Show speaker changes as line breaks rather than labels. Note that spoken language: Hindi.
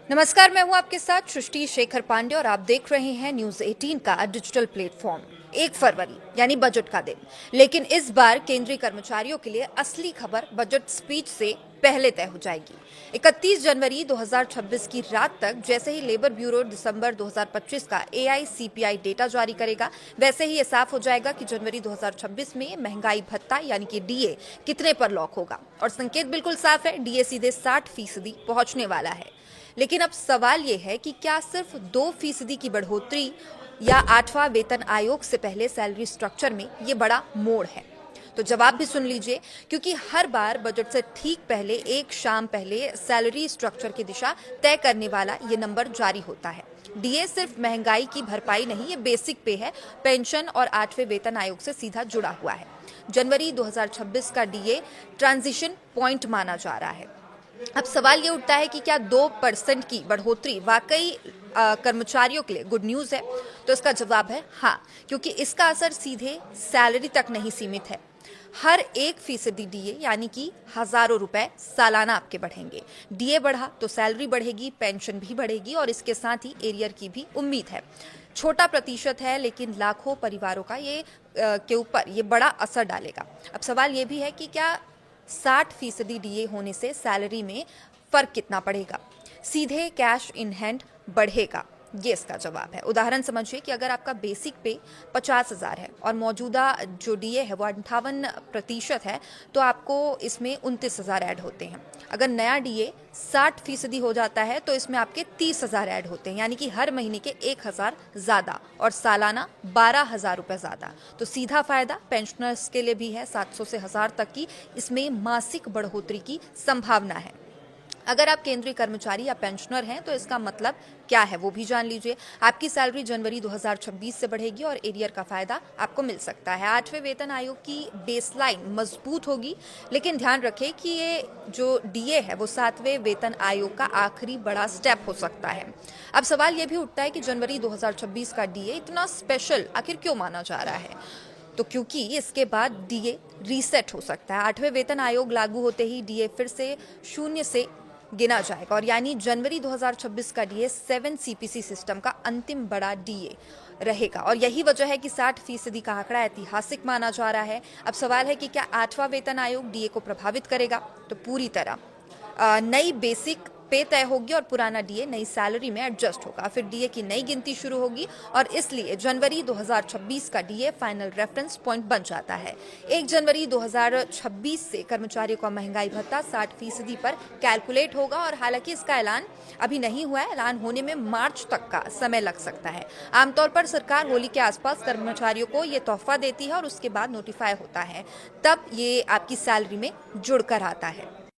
नमस्कार, मैं हूं आपके साथ सृष्टि शेखर पांडे और आप देख रहे हैं न्यूज 18 का डिजिटल प्लेटफॉर्म। 1 फरवरी यानी बजट का दिन, लेकिन इस बार केंद्रीय कर्मचारियों के लिए असली खबर बजट स्पीच से पहले तय हो जाएगी। 31 जनवरी 2026 की रात तक जैसे ही लेबर ब्यूरो दिसंबर 2025 का एआईसीपीआई डेटा जारी करेगा, वैसे ही ये साफ हो जाएगा कि जनवरी 2026 में महंगाई भत्ता यानी कि डीए कितने पर लॉक होगा। और संकेत बिल्कुल साफ है, डीए सीधे 60% पहुंचने वाला है। लेकिन अब सवाल ये है कि क्या सिर्फ 2% की बढ़ोतरी या 8वां वेतन आयोग से पहले सैलरी स्ट्रक्चर में ये बड़ा मोड़ है। तो जवाब भी सुन लीजिए, क्योंकि हर बार बजट से ठीक पहले एक शाम पहले सैलरी स्ट्रक्चर की दिशा तय करने वाला ये नंबर जारी होता है। डीए सिर्फ महंगाई की भरपाई नहीं, ये बेसिक पे है, पेंशन और 8वें वेतन आयोग से सीधा जुड़ा हुआ है। जनवरी 2026 का डीए ट्रांजिशन पॉइंट माना जा रहा है। अब सवाल ये उठता है कि क्या 2% की बढ़ोतरी वाकई कर्मचारियों के लिए गुड न्यूज़ है? तो इसका जवाब है हाँ, क्योंकि इसका असर सीधे सैलरी तक नहीं सीमित है। हर 1% डीए यानी कि हजारों रुपए सालाना आपके बढ़ेंगे। डीए बढ़ा तो सैलरी बढ़ेगी, पेंशन भी बढ़ेगी और इसके साथ ही एरियर की भी उम्मीद है। छोटा प्रतिशत है, लेकिन लाखों परिवारों का ये के ऊपर ये बड़ा असर डालेगा। अब सवाल ये भी है कि क्या 60% डीए होने से सैलरी में फर्क कितना पड़ेगा? सीधे कैश इन हैंड बढ़ेगा, ये इसका जवाब है। उदाहरण समझिए कि अगर आपका बेसिक पे 50,000 है और मौजूदा जो डीए है वो 58% है, तो आपको इसमें 29,000 ऐड होते हैं। अगर नया डीए 60% हो जाता है तो इसमें आपके 30,000 ऐड होते हैं, यानी कि हर महीने के 1,000 ज़्यादा और सालाना 12,000 रुपये ज़्यादा। तो सीधा फायदा पेंशनर्स के लिए भी है, 700 से 1,000 तक की इसमें मासिक बढ़ोतरी की संभावना है। अगर आप केंद्रीय कर्मचारी या पेंशनर हैं तो इसका मतलब क्या है वो भी जान लीजिए। आपकी सैलरी जनवरी 2026 से बढ़ेगी और एरियर का फायदा आपको मिल सकता है। 8वें वेतन आयोग की बेसलाइन मजबूत होगी, लेकिन ध्यान रखें कि ये जो डीए है वो 7वें वेतन आयोग का आखिरी बड़ा स्टेप हो सकता है। अब सवाल ये भी उठता है कि जनवरी 2026 का डीए इतना स्पेशल आखिर क्यों माना जा रहा है? तो क्योंकि इसके बाद डीए रीसेट हो सकता है। 8वें वेतन आयोग लागू होते ही डीए फिर से 0 से गिना जाएगा और यानी जनवरी 2026 का डीए 7 सीपीसी सिस्टम का अंतिम बड़ा डीए रहेगा। और यही वजह है कि 60% का आंकड़ा ऐतिहासिक माना जा रहा है। अब सवाल है कि क्या 8वां वेतन आयोग डीए को प्रभावित करेगा? तो पूरी तरह नई बेसिक पे तय होगी और पुराना डीए नई सैलरी में एडजस्ट होगा। फिर डीए की नई गिनती शुरू होगी और इसलिए जनवरी 2026 का डीए फाइनल रेफरेंस पॉइंट बन जाता है। 1 जनवरी 2026 से कर्मचारियों का महंगाई भत्ता 60% पर कैलकुलेट होगा और हालांकि इसका ऐलान अभी नहीं हुआ है, ऐलान होने में मार्च तक का समय लग सकता है। आमतौर पर सरकार होली के आसपास कर्मचारियों को ये तोहफा देती है और उसके बाद नोटिफाई होता है, तब ये आपकी सैलरी में जुड़कर आता है।